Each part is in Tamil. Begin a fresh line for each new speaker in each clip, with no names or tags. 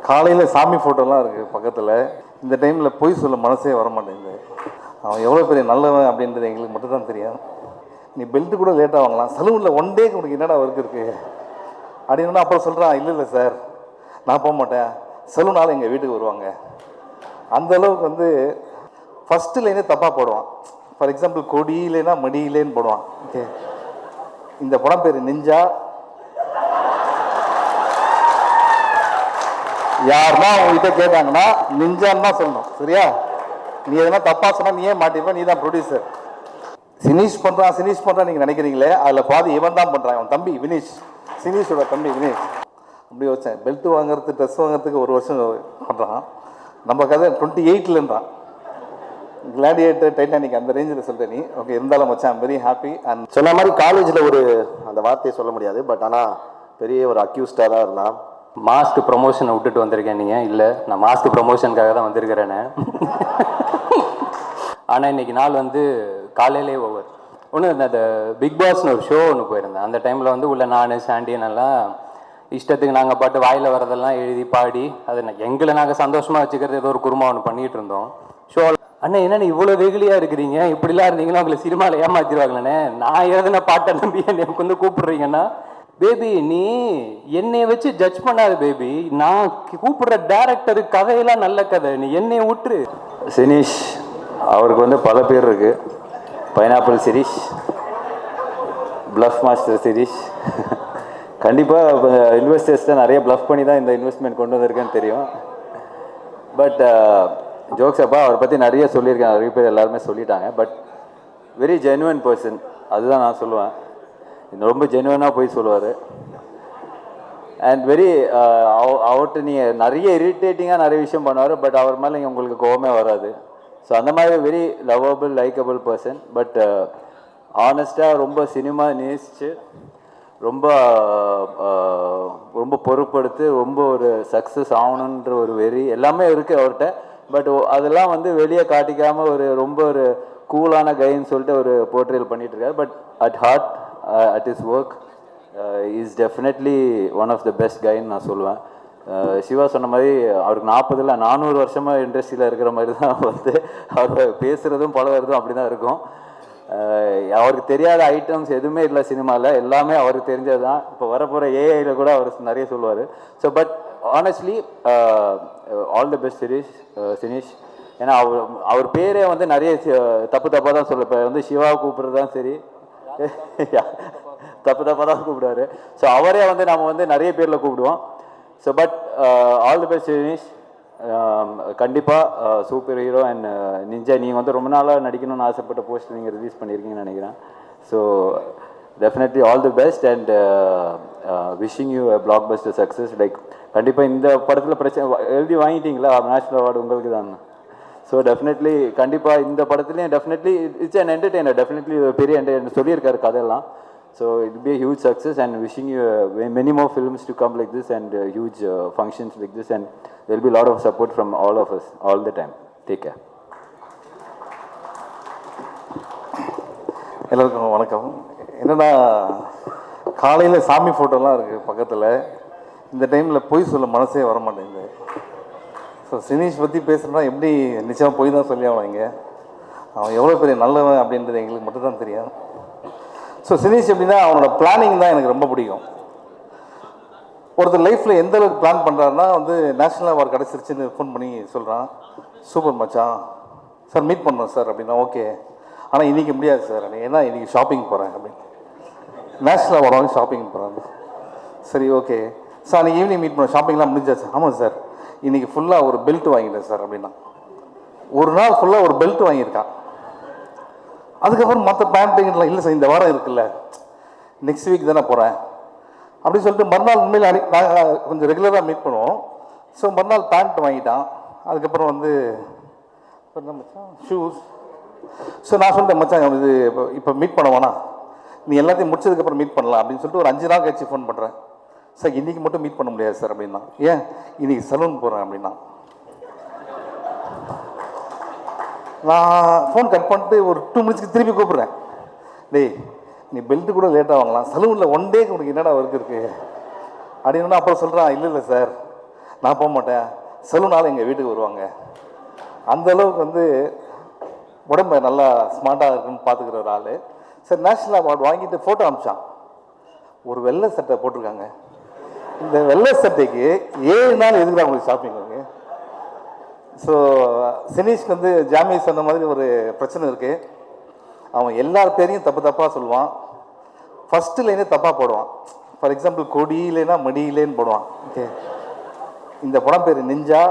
காலையில் சாமி ஃபோட்டோலாம் இருக்குது பக்கத்தில். இந்த டைமில் பொய் சொல்ல மனசே வர மாட்டேங்குது. அவன் எவ்வளோ பெரிய நல்லவன் அப்படின்றது எங்களுக்கு மட்டும்தான் தெரியும். நீ பெல்ட்டு கூட லேட்டாக வாங்கலாம், சலூனில் ஒன் டேக்கு உனக்கு என்னடா ஒர்க் இருக்குது அப்படின்னா அப்புறம் சொல்கிறான், இல்லை சார் நான் போக மாட்டேன், சலூனால் எங்கள் வீட்டுக்கு வருவாங்க. அந்தளவுக்கு வந்து ஃபஸ்ட்டு லைனே தப்பாக போடுவான். ஃபார் எக்ஸாம்பிள் கொடியிலேனா மடியிலேன்னு போடுவான். ஓகே, இந்த படம் பேர் நிஞ்சா. யாருன்னா அவங்ககிட்ட கேட்டாங்கன்னா நிஞ்சான்னு தான் சொல்லணும், சரியா? நீ எதனா தப்பா சொன்னா நீயே மாட்டிப்ப, நீ தான் ப்ரொடியூசர். சினீஷ் பண்ணுறான் நீங்கள் நினைக்கிறீங்களே, அதில் பாதி இவன் தான் பண்ணுறான். அவன் தம்பி வினீஷ், சினீஷோட தம்பி வினீஷ். அப்படி வச்சேன், பெல்ட் வாங்குறது ட்ரெஸ் வாங்குறதுக்கு 1 வருஷம் பண்ணுறான். நம்ம கதை 28லன்றான். கிளாடியேட்டர், டைட்டானிக் அந்த ரேஞ்சில் சொல்லிட்ட நீ. ஓகே, இருந்தாலும் மச்சான் வெரி ஹாப்பி. அண்ட்
சொன்ன மாதிரி காலேஜில் ஒரு அந்த வார்த்தையை சொல்ல முடியாது, பட் ஆனால் பெரிய ஒரு அக்யூஸ்டாக தான் இருந்தான்.
மாஸ்க் ப்ரொமோஷனை விட்டுட்டு வந்திருக்கேன் நீங்கள்? இல்லை, நான் மாஸ்க் ப்ரொமோஷனுக்காக தான் வந்திருக்கிறேன்னு. ஆனால் இன்றைக்கி நாள் வந்து காலையிலே ஓவர். ஒன்று அந்த பிக் பாஸ்னு ஒரு ஷோ ஒன்று போயிருந்தேன். அந்த டைமில் வந்து உள்ள நான் சாண்டியனெல்லாம் இஷ்டத்துக்கு நாங்கள் பாட்டு வாயில் வரதெல்லாம் எழுதி பாடி அதை எங்களை நாங்கள் சந்தோஷமாக வச்சுக்கிறது ஏதோ ஒரு குருமா ஒன்று பண்ணிகிட்டு இருந்தோம். ஷோ அண்ணா என்னென்ன இவ்வளோ வெகுலியாக இருக்கிறீங்க, இப்படிலாம் இருந்தீங்கன்னா உங்களை சினிமாவில் ஏமாற்றிடுவாங்களே, நான் எழுதின பாட்டை நம்பி என்னை வந்து கூப்பிடுறீங்கன்னா, பேபி நீ என்னை வச்சு ஜட்ஜ் பண்ணாது பேபி, நான் கூப்பிடுற டேரக்டரு கதையெல்லாம் நல்ல கதை, நீ என்னை விட்டுரு.
சினீஷ் அவருக்கு வந்து பல பேர் இருக்குது. Pineapple Shirish, bluff master Shirish. கண்டிப்பாக இன்வெஸ்டர்ஸ்ட்டை நிறைய ப்ளஃப் பண்ணி தான் இந்த இன்வெஸ்ட்மெண்ட் கொண்டு வந்திருக்கேன்னு தெரியும். பட் ஜோக்ஸ் அப்பா அவரை பற்றி நிறைய சொல்லியிருக்கேன், நிறைய பேர் எல்லாருமே சொல்லிட்டாங்க. பட் வெரி ஜென்யூன் பர்சன், அதுதான் நான் சொல்லுவேன். ரொம்ப ஜென்யூனாக போய் சொல்லுவார். அண்ட் வெரி அவர்கிட்ட நீங்கள் நிறைய இரிட்டேட்டிங்காக நிறைய விஷயம் பண்ணுவார், பட் அவர் மேலே உங்களுக்கு கோவமே வராது. ஸோ அந்த மாதிரி very lovable likeable person. But ஆனஸ்டாக ரொம்ப சினிமா நேசித்து ரொம்ப ரொம்ப பொறுப்படுத்து ரொம்ப ஒரு சக்ஸஸ் ஆகணுன்ற ஒரு வெறி எல்லாமே இருக்குது அவர்கிட்ட. பட் அதெல்லாம் வந்து வெளியே காட்டிக்காமல் ஒரு ரொம்ப ஒரு கூலான கைன்னு சொல்லிட்டு ஒரு போர்ட்ரேல் பண்ணிகிட்ருக்காரு. But at heart at his work is definitely one of the best guy நான் சொல்லுவேன். சிவா சொன்ன மாதிரி அவருக்கு 400 வருஷமாக இண்டஸ்ட்ரியில் இருக்கிற மாதிரி தான் வந்து அவர் பேசுகிறதும் பழகிறதும் அப்படி தான் இருக்கும். அவருக்கு தெரியாத ஐட்டம்ஸ் எதுவுமே இல்லை சினிமாவில், எல்லாமே அவருக்கு தெரிஞ்சது தான். இப்போ வரப்போகிற ஏஐயில் கூட அவர் நிறைய சொல்லுவார். So but honestly all the best Sineesh. ஏன்னா அவர் பேரே வந்து நிறைய தப்பாக தான் சொல்ல. இப்போ வந்து சிவாவை கூப்பிட்றது தான் சரி, தப்பாக தான் கூப்பிடுவாரு. ஸோ அவரே வந்து நம்ம வந்து நிறைய பேரில் கூப்பிடுவோம். So but all the best Sineesh. கண்டிப்பாக சூப்பர் ஹீரோ அண்ட் நிஞ்சா. நீங்கள் வந்து ரொம்ப நாளாக நடிக்கணும்னு ஆசைப்பட்ட போஸ்ட் நீங்கள் ரிலீஸ் பண்ணியிருக்கீங்கன்னு நினைக்கிறேன். So definitely all the best and wishing you a black Bastar success. Like கண்டிப்பாக இந்த படத்தில் பிரச்சனை எழுதி வாங்கிட்டீங்களா, நேஷ்னல் அவார்டு உங்களுக்கு தான். ஸோ டெஃபினெட்லி கண்டிப்பாக இந்த படத்துலேயும் definitely it's an entertainer. Definitely பெரிய என்டர்டெய்னர் சொல்லியிருக்காரு கதையெல்லாம். So it be a huge success and wishing you many more films to come like this and huge functions like this, and there will be a lot of support from all of us all the time. Take care.
எல்லாருக்கும் வணக்கம். என்னென்னா காலையில் சாமி ஃபோட்டோலாம் இருக்குது பக்கத்தில். இந்த டைமில் பொய் சொல்ல மனசே வர மாட்டேங்குது. ஸோ சினீஷ் பற்றி பேசுகிறேன்னா எப்படி நிச்சயமாக பொய் தான் சொல்லி ஆகணும். இங்கே அவன் எவ்வளோ பெரிய நல்லவன் அப்படின்றது எங்களுக்கு மட்டும்தான் தெரியும். ஸோ சினீஷ் எப்படின்னா அவனோட பிளானிங் தான் எனக்கு ரொம்ப பிடிக்கும். ஒருத்தர் லைஃப்பில் எந்த அளவுக்கு பிளான் பண்ணுறாருன்னா வந்து நேஷ்னல் அவார்டு கிடச்சிருச்சுன்னு ஃபோன் பண்ணி சொல்கிறான், சூப்பர் மச்சான் சார் மீட் பண்ணோம் சார் அப்படின்னா ஓகே, ஆனால் இன்றைக்கி முடியாது சார், ஏன்னா இன்றைக்கி ஷாப்பிங் போகிறேன் அப்படின்னு. நேஷ்னல் அவார்டு வாங்கி ஷாப்பிங் போகிறாங்க. சரி ஓகே சார், அன்றைக்கி ஈவினிங் மீட் பண்ணோம், ஷாப்பிங்லாம் முடிஞ்சாச்சு. ஆமாம் சார், இன்றைக்கி ஃபுல்லாக ஒரு பெல்ட் வாங்கிட்டேன் சார் அப்படின்னா. ஒரு நாள் ஃபுல்லாக ஒரு பெல்ட் வாங்கியிருக்கான். அதுக்கப்புறம் மற்ற பேண்ட்டுங்கலாம் இல்லை சார், இந்த வாரம் இருக்குல்ல, நெக்ஸ்ட் வீக் தானே போகிறேன் அப்படின்னு சொல்லிட்டு மறுநாள் உண்மையில் நாங்கள் கொஞ்சம் ரெகுலராக மீட் பண்ணுவோம். ஸோ மறுநாள் பேண்ட் வாங்கிட்டான். அதுக்கப்புறம் வந்து மச்சான் ஷூஸ். ஸோ நான் சொல்லிட்டேன் மச்சான் இது இப்போ மீட் பண்ண வேணாம், நீ எல்லாத்தையும் முடிச்சதுக்கப்புறம் மீட் பண்ணலாம் அப்படின்னு சொல்லிட்டு ஒரு 5 நாள் கழிச்சு ஃபோன் பண்ணுறேன். சார் இன்றைக்கி மட்டும் மீட் பண்ண முடியாது சார் அப்படின்னா. ஏன்? இன்றைக்கி சலூன் போகிறேன் அப்படின்னா. நான் ஃபோன் கட் பண்ணிட்டு ஒரு 2 மினிட்ஸ்க்கு திருப்பி கூப்பிட்றேன். டேய் நீ பெல்ட்டு கூட லேட்டாக வாங்கலாம், சலூனில் ஒன் டேக்கு உனக்கு என்னடா ஒர்க் இருக்குது அப்படின்னா அப்புறம் சொல்கிறான், இல்லை சார் நான் போக மாட்டேன், செலவுனால எங்கள் வீட்டுக்கு வருவாங்க. அந்த அளவுக்கு வந்து உடம்பை நல்லா ஸ்மார்ட்டாக இருக்குன்னு பார்த்துக்கிற ஒரு ஆள். சரி, நேஷ்னல் அவார்டு வாங்கிட்டு ஃபோட்டோ அனுப்பிச்சான். ஒரு வெள்ளை சட்டை போட்டிருக்காங்க. இந்த வெள்ளை சட்டைக்கு 7 நாள் எதுக்கு உங்களுக்கு ஷாப்பிங் வாங்க? ஸோ சினீஷ்க்கு வந்து ஜாமி சொன்ன மாதிரி ஒரு பிரச்சனை இருக்குது. அவன் எல்லார் பேரையும் தப்பாக சொல்லுவான். ஃபஸ்ட்டு லைனே தப்பாக போடுவான். ஃபார் எக்ஸாம்பிள் கொடியிலேனா மடியிலேன்னு போடுவான். ஓகே, இந்த படம் பேர் நிஞ்சா.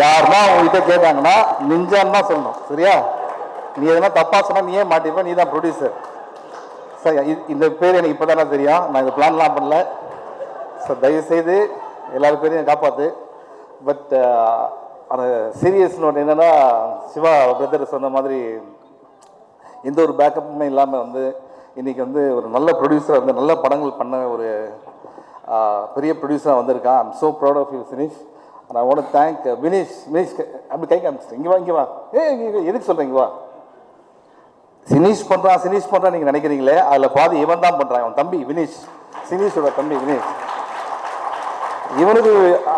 யாருன்னா அவங்ககிட்ட கேட்டாங்கன்னா நிஞ்சான்னு தான் சொல்லணும், சரியா? நீ எதனா தப்பாக சொன்னால் நீயே மாட்டிப்ப, நீ தான் ப்ரொடியூசர். சார் இந்த பேர் எனக்கு இப்போ தானே தெரியும், நான் இந்த பிளான்லாம் பண்ணல. சார் தயவுசெய்து எல்லாரும் பேரையும் காப்பாற்று. பட் அந்த சீரியஸ் நோட் என்னென்னா, சிவா பிரதர் சொன்ன மாதிரி எந்த ஒரு பேக்கப்புமே இல்லாமல் வந்து இன்றைக்கி வந்து ஒரு நல்ல ப்ரொடியூசர் வந்து நல்ல படங்கள் பண்ண ஒரு பெரிய ப்ரொடியூசராக வந்திருக்கான். I'm so proud of you Sineesh. நான் உட தேங்க் வினீஷ். அப்படி கை காமிச்சிட்டேன். இங்கே வா எதுக்கு சொல்கிறேன், இங்கே வா. சினீஷ் பண்ணுறான் நீங்கள் நினைக்கிறீங்களே, அதில் பாதி இவன் தான் பண்ணுறான். அவன் தம்பி வினீஷ், சினீஷோட தம்பி வினீஷ்.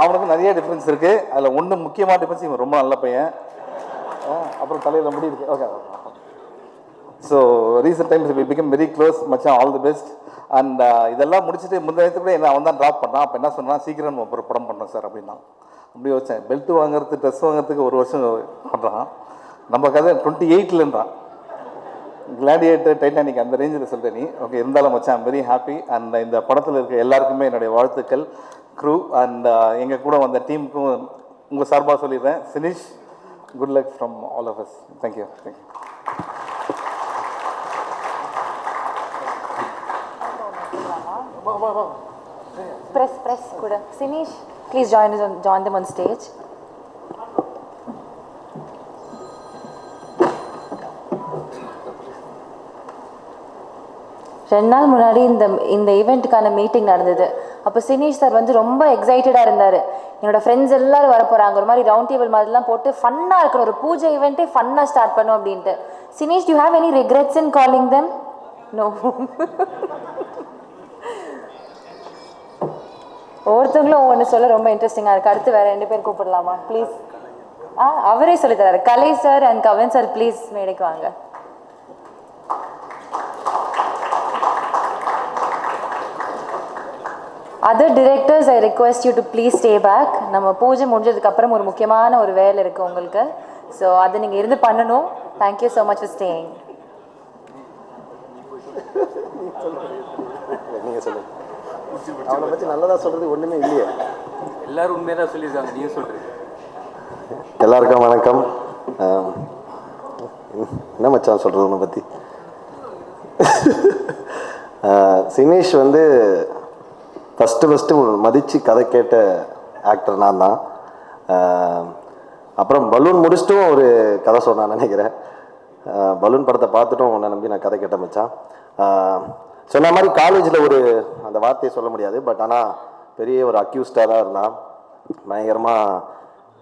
அவனுக்கு நிறைய டிஃப்ரென்ஸ் இருக்குது. அதில் ஒன்று முக்கியமான டிஃப்ரென்ஸ், இவன் ரொம்ப நல்ல பையன். அப்புறம் தலையில் முடி இருக்கு. Okay. So recent times we become very close மச்சான், ஆல் தி பெஸ்ட். அண்ட் இதெல்லாம் முடிச்சுட்டு முந்தையத்து கூட என்ன அவன் தான் ட்ராப் பண்ணான். அப்போ என்ன சொன்னான், சீக்கிரம் நம்ம ஒரு படம் பண்ணோம் சார் அப்படின்னா. அப்படி வச்சேன். பெல்ட் வாங்குறது, ட்ரெஸ் வாங்குறதுக்கு 1 வருஷம் பண்ணுறான். நம்ம கதை 28லன்றான். கிளாடியேட்டர், டைட்டானிக் அந்த ரேஞ்சில் சொல்கிறேன் நீ. ஓகே, இருந்தாலும் மச்சான் ஐம் வெரி ஹாப்பி. அண்ட் இந்த படத்தில் இருக்க எல்லாருக்குமே என்னுடைய வாழ்த்துக்கள். க்ரூ அண்ட் எங்கள் கூட வந்த டீமுக்கும் உங்கள் சார்பாக சொல்லிடுறேன். Sineesh, good luck from all of us. Thank you.
Press kuda. Sineesh, please join them on stage. ரெண்டு நாள் முன்னாடி இந்த ஈவெண்ட்டுக்கான மீட்டிங் நடந்தது. அப்போ சினீஷ் சார் வந்து ரொம்ப எக்ஸைட்டடாக இருந்தார். என்னோட ஃப்ரெண்ட்ஸ் எல்லாரும் வர போகிறாங்க, ஒரு மாதிரி ரவுண்ட் டேபிள் மாதிரிலாம் போட்டு ஃபன்னாக இருக்கணும், ஒரு பூஜை ஈவெண்ட்டே ஃபன்னாக ஸ்டார்ட் பண்ணும் அப்படின்ட்டு. Sineesh, do have any regrets in calling them? No. ஒவ்வொருத்தவங்களும் ஒவ்வொன்று சொல்ல ரொம்ப இன்ட்ரெஸ்டிங்காக இருக்குது. அடுத்து வேறு 2 பேர் கூப்பிடலாமா ப்ளீஸ்? அவரே சொல்லித்தராரு. Kalai sir and Kavin sir please மேடைக்கு வாங்க. Other directors, I request you to please stay back. நம்ம பூஜை முடிஞ்சதுக்கப்புறம் ஒரு முக்கியமான ஒரு வேலை இருக்குது உங்களுக்கு. ஸோ அதை நீங்கள் இருந்து பண்ணணும். Thank you so much for staying.
நீங்கள் சொல்லுங்கள். அவனை பற்றி நல்லதாக சொல்கிறது ஒன்றுமே இல்லையே.
எல்லாரும் உண்மையாக தான் சொல்லியிருக்காங்க, நீங்கள் சொல்கிறீங்க.
எல்லாருக்கும் வணக்கம். என்ன மச்சான் சொல்கிறது உன்னை பற்றி? சினீஷ் வந்து ஃபஸ்ட்டு மதித்து கதை கேட்ட ஆக்டர் நான் தான். அப்புறம் பலூன் முடிச்சுட்டும் ஒரு கதை சொன்னான்னு நினைக்கிறேன். பலூன் படத்தை பார்த்துட்டும் உன்னை நம்பி நான் கதை கேட்ட மச்சான். சொன்ன மாதிரி காலேஜில் ஒரு அந்த வார்த்தையை சொல்ல முடியாது, பட் ஆனால் பெரிய ஒரு அக்யூஸ்டாக தான் இருந்தான். பயங்கரமாக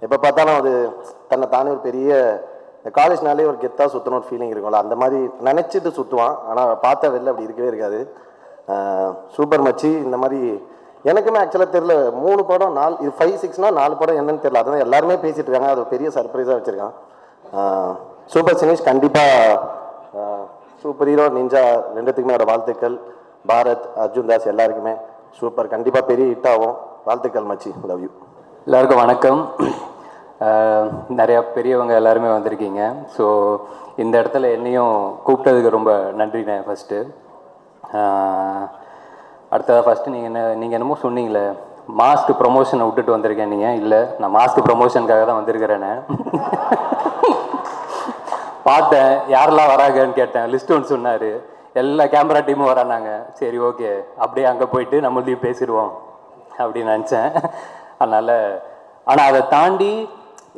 எப்போ பார்த்தாலும் அது தன்னை தானே ஒரு பெரிய இந்த காலேஜ்னாலே ஒரு கெத்தாக சுற்றணும் ஒரு ஃபீலிங் இருக்கும்ல, அந்த மாதிரி நினச்சிட்டு சுற்றுவான். ஆனால் பார்த்த வெளில அப்படி இருக்கவே இருக்காது. சூப்பர் மச்சி. இந்த மாதிரி எனக்குமே ஆக்சுவலாக தெரில, 3 படம் 4 இது 5, 6னா 4 படம் என்னன்னு தெரில. அதுதான் எல்லாருமே பேசிகிட்டு இருக்காங்க. அது பெரிய சர்ப்ரைஸாக வச்சுருக்கான். சூப்பர் சினீஷ். கண்டிப்பாக சூப்பர் ஹீரோ நிஞ்சா 2த்துக்குமே என்னோட வாழ்த்துக்கள். பாரத், அர்ஜுன் தாஸ் எல்லாருக்குமே சூப்பர். கண்டிப்பாக பெரிய ஹிட் ஆகும். வாழ்த்துக்கள் மச்சி. Love you.
எல்லாருக்கும் வணக்கம். நிறையா பெரியவங்க எல்லாருமே வந்திருக்கீங்க. ஸோ இந்த இடத்துல என்னையும் கூப்பிட்டதுக்கு ரொம்ப நன்றிண்ணே ஃபஸ்ட்டு. அடுத்ததாக ஃபஸ்ட்டு நீங்கள் என்னமோ சொன்னீங்களே, மாஸ்க் ப்ரொமோஷனை விட்டுட்டு வந்திருக்கேன். நீங்கள் இல்லை, நான் மாஸ்க் ப்ரொமோஷனுக்காக தான் வந்திருக்கிறேன்னு பார்த்தேன். யாரெல்லாம் வராங்கன்னு கேட்டேன். லிஸ்ட் ஒன்று சொன்னார். எல்லா கேமரா டீமும் வரானாங்க. சரி, ஓகே, அப்படியே அங்கே போயிட்டு நம்மளையும் பேசிடுவோம் அப்படின்னு நினச்சேன். அதனால் ஆனால் அதை தாண்டி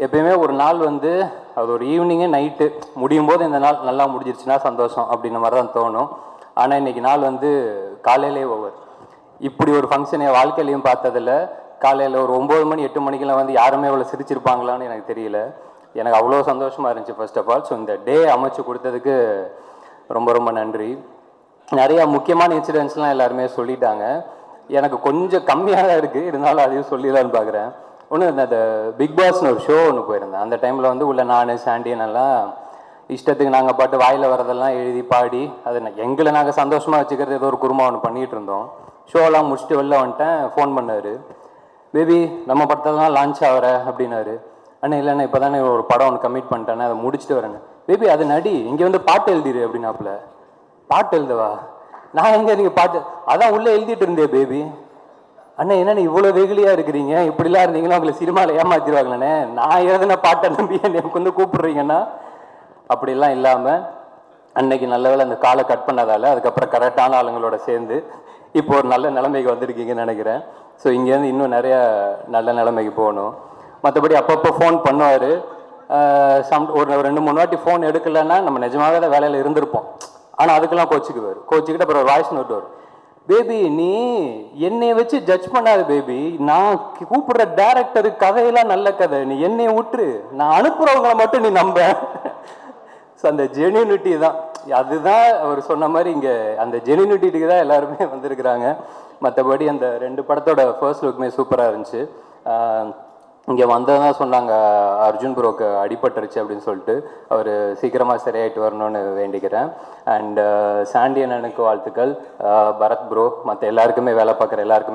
எப்பயுமே ஒரு நாள் வந்து அது ஒரு ஈவினிங்கு நைட்டு முடியும் போது இந்த நாள் நல்லா முடிஞ்சிருச்சுன்னா சந்தோஷம் அப்படின்ற மாதிரி தான் தோணும். ஆனால் இன்றைக்கி நாள் வந்து காலையிலே ஓவர். இப்படி ஒரு ஃபங்க்ஷன் என் வாழ்க்கையிலையும் பார்த்ததில்ல. காலையில் ஒரு 9 மணி 8 மணிக்கெல்லாம் வந்து யாருமே அவ்வளோ சிரிச்சிருப்பாங்களான்னு எனக்கு தெரியல. எனக்கு அவ்வளோ சந்தோஷமாக இருந்துச்சு ஃபர்ஸ்ட் ஆஃப் ஆல். ஸோ இந்த டே அமைச்சு கொடுத்ததுக்கு ரொம்ப ரொம்ப நன்றி. நிறையா முக்கியமான இன்சிடென்ட்ஸ்லாம் எல்லாருமே சொல்லிட்டாங்க. எனக்கு கொஞ்சம் கம்மியாக தான் இருக்குது, இருந்தாலும் அதையும் சொல்லிடலான்னு பார்க்குறேன். ஒன்று அந்த பிக் பாஸ்னு ஒரு ஷோ ஒன்று போயிருந்தேன். அந்த டைமில் வந்து உள்ள நான் சாண்டியன் எல்லாம் இஷ்டத்துக்கு நாங்கள் பாட்டு வாயில் வரதெல்லாம் எழுதி பாடி அது எங்களை நாங்கள் சந்தோஷமாக வச்சுக்கிறது ஏதோ ஒரு குருமா ஒன்று பண்ணிகிட்டு இருந்தோம். ஷோலாம் முடிச்சுட்டு வெளில வந்துட்டேன். ஃபோன் பண்ணார், பேபி நம்ம படத்தெல்லாம் லான்ச் ஆகிற அப்படின்னாரு. அண்ணா இல்லைண்ணா இப்போ தானே ஒரு படம் ஒன்று கமிட் பண்ணிட்டேண்ணே, அதை முடிச்சுட்டு வரேன்னு. பேபி அது நடி, இங்கே வந்து பாட்டு எழுதிரு அப்படின்னாப்புல. பாட்டு எழுதவா? நான் எங்கே நீங்கள் பாட்டு அதான் உள்ளே எழுதிட்டு இருந்தேன் பேபி. அண்ணா என்னண்ணே இவ்வளோ வெகுலியாக இருக்கிறீங்க, இப்படிலாம் இருந்தீங்கன்னா உங்களை சினிமாவில் ஏமாத்திடுவாங்களே, நான் எழுதின பாட்டை நம்பி எனக்கு வந்து கூப்பிடுறீங்கன்னா. அப்படிலாம் இல்லாமல் அன்னைக்கு நல்ல வேளை அந்த காலை கட் பண்ணதால் அதுக்கப்புறம் கரெக்டான ஆளுங்களோட சேர்ந்து இப்போ ஒரு நல்ல நிலைமைக்கு வந்திருக்கீங்கன்னு நினைக்கிறேன். ஸோ இங்கேருந்து இன்னும் நிறைய நல்ல நிலைமைக்கு போகணும். மற்றபடி அப்பப்போ ஃபோன் பண்ணுவார். ஒரு 2-3 வாட்டி ஃபோன் எடுக்கலைன்னா நம்ம நிஜமாகவே தான் வேலையில் இருந்திருப்போம். ஆனால் அதுக்கெல்லாம் கோச்சிக்கிட்டு அப்புறம் ஒரு வாய்ஸ் நோட் வரும், பேபி நீ என்னைய வச்சு ஜட்ஜ் பண்ணாத பேபி, நான் கூப்பிடுற டேரக்டரு கதையெல்லாம் நல்ல கதை, நீ என்னைய விட்டுரு, நான் அனுப்புகிறவங்களை மட்டும் நீ நம்ப. ஸோ அந்த ஜென்யூனிட்டி தான், அதுதான் அவர் சொன்ன மாதிரி இங்கே அந்த ஜென்யூனிட்டிக்கு தான் எல்லாருமே வந்திருக்கிறாங்க. மற்றபடி அந்த 2 படத்தோட ஃபர்ஸ்ட் லுக்குமே சூப்பராக இருந்துச்சு. இங்கே வந்ததான் சொன்னாங்க அர்ஜுன் ப்ரோக்கு அடிபட்டுருச்சு அப்படின்னு சொல்லிட்டு, அவர் சீக்கிரமாக சரியாயிட்டு வரணும்னு வேண்டிக்கிறேன். அண்ட் சாண்டி அண்ணனுக்கு வாழ்த்துக்கள், பரத் ப்ரோ, மற்ற எல்லாருக்குமே வேலை பார்க்குற எல்லாருக்குமே